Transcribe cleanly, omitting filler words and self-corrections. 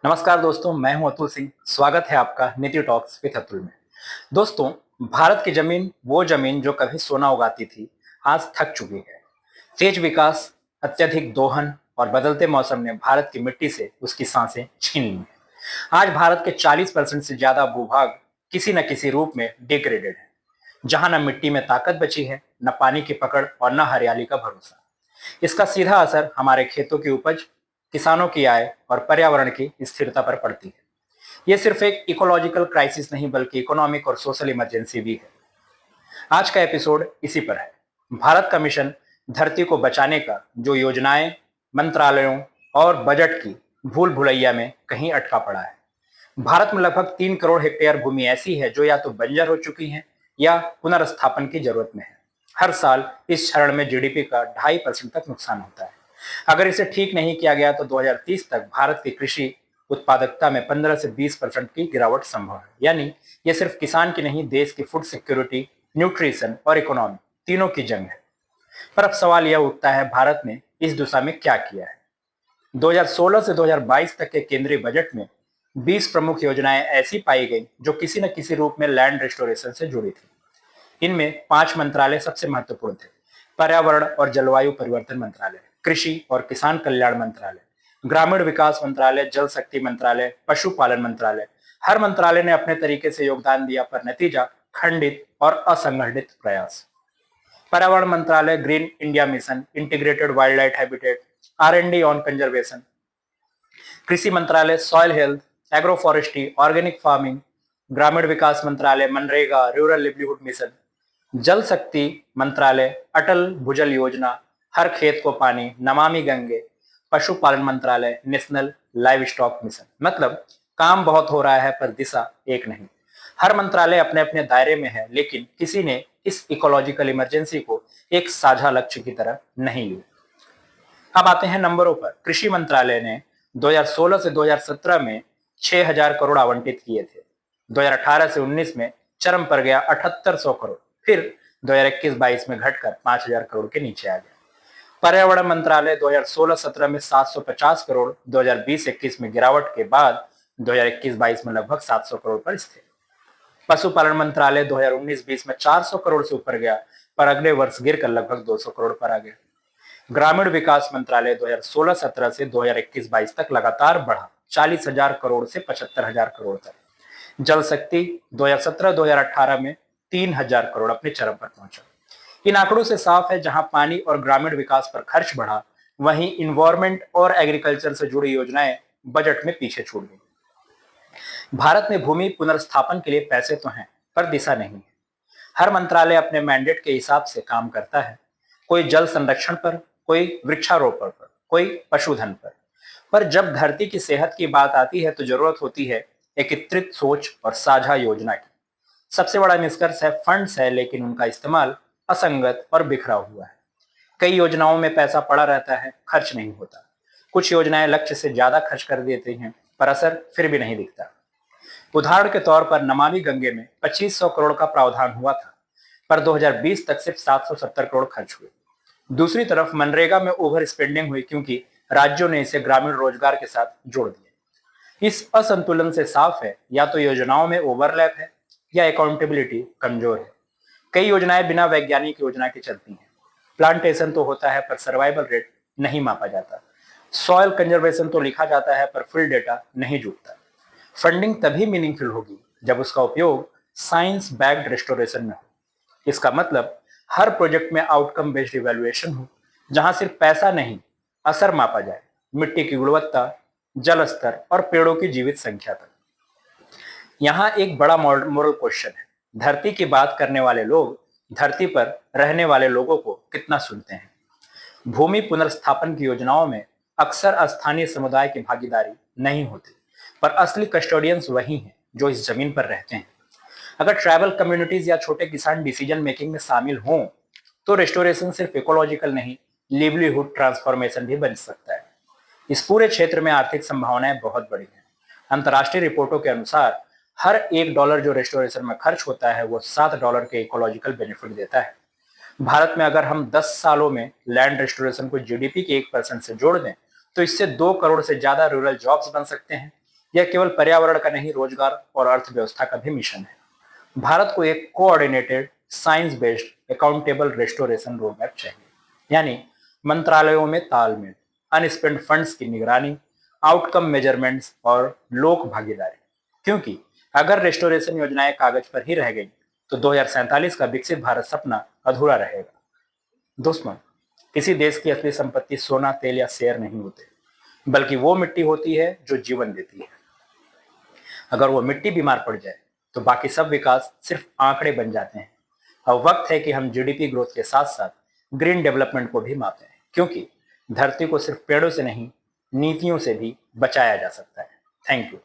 नमस्कार दोस्तों, मैं हूं अतुल सिंह। स्वागत है आपका नीति टॉक्स विद अतुल में। दोस्तों, भारत की जमीन वो जमीन जो कभी सोना उगाती थी, आज थक चुकी है। तेज विकास, अत्यधिक दोहन और बदलते मौसम ने भारत की मिट्टी से उसकी सांसें छीन ली हैं। आज भारत के 40% से ज्यादा भूभाग किसी न किसी रूप में डिग्रेडेड है, जहां न मिट्टी में ताकत बची है, न पानी की पकड़ और न हरियाली का भरोसा। इसका सीधा असर हमारे खेतों की उपज, किसानों की आय और पर्यावरण की स्थिरता पर पड़ती है। ये सिर्फ एक इकोलॉजिकल क्राइसिस नहीं बल्कि इकोनॉमिक और सोशल इमरजेंसी भी है। आज का एपिसोड इसी पर है। भारत का मिशन धरती को बचाने का जो योजनाएं, मंत्रालयों और बजट की भूल भुलैया में कहीं अटका पड़ा है। भारत में लगभग 3 करोड़ हेक्टेयर भूमि ऐसी है जो या तो बंजर हो चुकी है या पुनर्स्थापन की जरूरत में है। हर साल इस क्षरण में जीडीपी का 2.5% तक नुकसान होता है। अगर इसे ठीक नहीं किया गया तो 2030 तक भारत की कृषि उत्पादकता में 15 से 20% की गिरावट संभव है। यानी ये सिर्फ किसान की नहीं, देश की फूड सिक्योरिटी, न्यूट्रिशन और इकोनॉमी तीनों की जंग है। पर अब सवाल यह उठता है, भारत ने इस दिशा में क्या किया है? 2016 से 2022 तक के केंद्रीय बजट में 20 प्रमुख योजनाएं ऐसी पाई गई जो किसी न किसी रूप में लैंड रिस्टोरेशन से जुड़ी थी। इनमें 5 मंत्रालय सबसे महत्वपूर्ण थे: पर्यावरण और जलवायु परिवर्तन मंत्रालय, कृषि और किसान कल्याण मंत्रालय, ग्रामीण विकास मंत्रालय, जल शक्ति मंत्रालय, पशुपालन मंत्रालय। हर मंत्रालय ने अपने तरीके से योगदान दिया, पर नतीजा खंडित और असंगठित प्रयास। पर्यावरण मंत्रालय, green India mission, integrated wild life habitat, R&D on conservation. कृषि मंत्रालय, soil health, agro forestry, organic farming. ग्रामीण विकास मंत्रालय, मनरेगा, रूरल लिवलीहुड मिशन। जल शक्ति मंत्रालय, अटल भूजल योजना, हर खेत को पानी, नमामि गंगे। पशुपालन मंत्रालय, नेशनल लाइव स्टॉक मिशन। मतलब काम बहुत हो रहा है पर दिशा एक नहीं। हर मंत्रालय अपने अपने दायरे में है, लेकिन किसी ने इस इकोलॉजिकल इमरजेंसी को एक साझा लक्ष्य की तरह नहीं लिया। अब आते हैं नंबरों पर। कृषि मंत्रालय ने 2016 से 2017 में 6,000 करोड़ आवंटित किए थे। 2018 से 19 में चरम पर गया 7800 करोड़, फिर 2021-22 में घटकर 5,000 करोड़ के नीचे आ गया। पर्यावरण मंत्रालय 2016-17 में 750 करोड़, 2020-21 में गिरावट के बाद 2021-22 में लगभग 700 करोड़ पर स्थिर। पशुपालन मंत्रालय 2019-20 में 400 करोड़ से ऊपर गया, पर अगले वर्ष गिरकर लगभग 200 करोड़ पर आ गया। ग्रामीण विकास मंत्रालय 2016-17 से 2021-22 तक लगातार बढ़ा, 40,000 करोड़ से 75,000 करोड़ तक। जल शक्ति 2017-2018 में 3,000 करोड़ अपने चरम पर पहुंचा। इन आंकड़ों से साफ है, जहां पानी और ग्रामीण विकास पर खर्च बढ़ा, वहीं इन्वायरमेंट और एग्रीकल्चर से जुड़ी योजनाएं बजट में पीछे छूट गई। भारत में भूमि पुनर्स्थापन के लिए पैसे तो हैं, पर दिशा नहीं है। हर मंत्रालय अपने मैंडेट के हिसाब से काम करता है। कोई जल संरक्षण पर, कोई वृक्षारोपण पर, कोई पशुधन पर जब धरती की सेहत की बात आती है तो जरूरत होती है एकीकृत सोच और साझा योजना की। सबसे बड़ा निष्कर्ष है, फंड्स है लेकिन उनका इस्तेमाल असंगत और बिखरा हुआ है। कई योजनाओं में पैसा पड़ा रहता है, खर्च नहीं होता। कुछ योजनाएं लक्ष्य से ज्यादा खर्च कर देती हैं, पर असर फिर भी नहीं दिखता। उदाहरण के तौर पर नमामि गंगे में 2500 करोड़ का प्रावधान हुआ था, पर 2020 तक सिर्फ 770 करोड़ खर्च हुए। दूसरी तरफ मनरेगा में ओवर स्पेंडिंग हुई, क्योंकि राज्यों ने इसे ग्रामीण रोजगार के साथ जोड़ दिया। इस असंतुलन से साफ है, या तो योजनाओं में ओवरलैप है या अकाउंटेबिलिटी कमजोर है। कई योजनाएं बिना वैज्ञानिक योजना के चलती हैं। प्लांटेशन तो होता है पर सर्वाइवल रेट नहीं मापा जाता। सॉइल कंजर्वेशन तो लिखा जाता है पर फुल डेटा नहीं जुटता। फंडिंग तभी मीनिंगफुल होगी जब उसका उपयोग साइंस बैक्ड रेस्टोरेशन में हो। इसका मतलब हर प्रोजेक्ट में आउटकम बेस्ड इवैल्यूएशन हो, जहां सिर्फ पैसा नहीं, असर मापा जाए, मिट्टी की गुणवत्ता, जल स्तर और पेड़ों की जीवित संख्या तक। यहाँ एक बड़ा मोरल क्वेश्चन है, धरती की बात करने वाले लोग धरती पर रहने वाले लोगों को कितना सुनते हैं? भूमि पुनर्स्थापन की योजनाओं में अक्सर स्थानीय समुदाय की भागीदारी नहीं होती, पर असली कस्टोडियंस वही हैं जो इस जमीन पर रहते हैं। अगर ट्राइबल कम्युनिटीज या छोटे किसान डिसीजन मेकिंग में शामिल हों, तो रेस्टोरेशन सिर्फ इकोलॉजिकल नहीं, लिवलीहुड ट्रांसफॉर्मेशन भी बन सकता है। इस पूरे क्षेत्र में आर्थिक संभावनाएं बहुत बड़ी हैं। अंतर्राष्ट्रीय रिपोर्टों के अनुसार हर $1 जो रेस्टोरेशन में खर्च होता है, वो $7 के इकोलॉजिकल बेनिफिट देता है। भारत में अगर हम 10 सालों में लैंड रेस्टोरेशन को जीडीपी के 1% से जोड़ दें, तो इससे 2 करोड़ से ज्यादा रूरल जॉब्स बन सकते हैं। यह केवल पर्यावरण का नहीं, रोजगार और अर्थव्यवस्था का भी मिशन है। भारत को एक coordinated, science based, accountable restoration roadmap चाहिए, यानी मंत्रालयों में तालमेल, अनस्पेंड फंड्स की निगरानी, आउटकम मेजरमेंट्स और लोक भागीदारी। क्योंकि अगर रेस्टोरेशन योजनाएं कागज पर ही रह गई तो 2047 का विकसित भारत सपना अधूरा रहेगा। दोस्तों, किसी देश की असली संपत्ति सोना, तेल या शेयर नहीं होते, बल्कि वो मिट्टी होती है जो जीवन देती है। अगर वो मिट्टी बीमार पड़ जाए तो बाकी सब विकास सिर्फ आंकड़े बन जाते हैं। अब वक्त है कि हम जीडीपी ग्रोथ के साथ साथ ग्रीन डेवलपमेंट को भी मापें, क्योंकि धरती को सिर्फ पेड़ों से नहीं, नीतियों से भी बचाया जा सकता है। Thank you.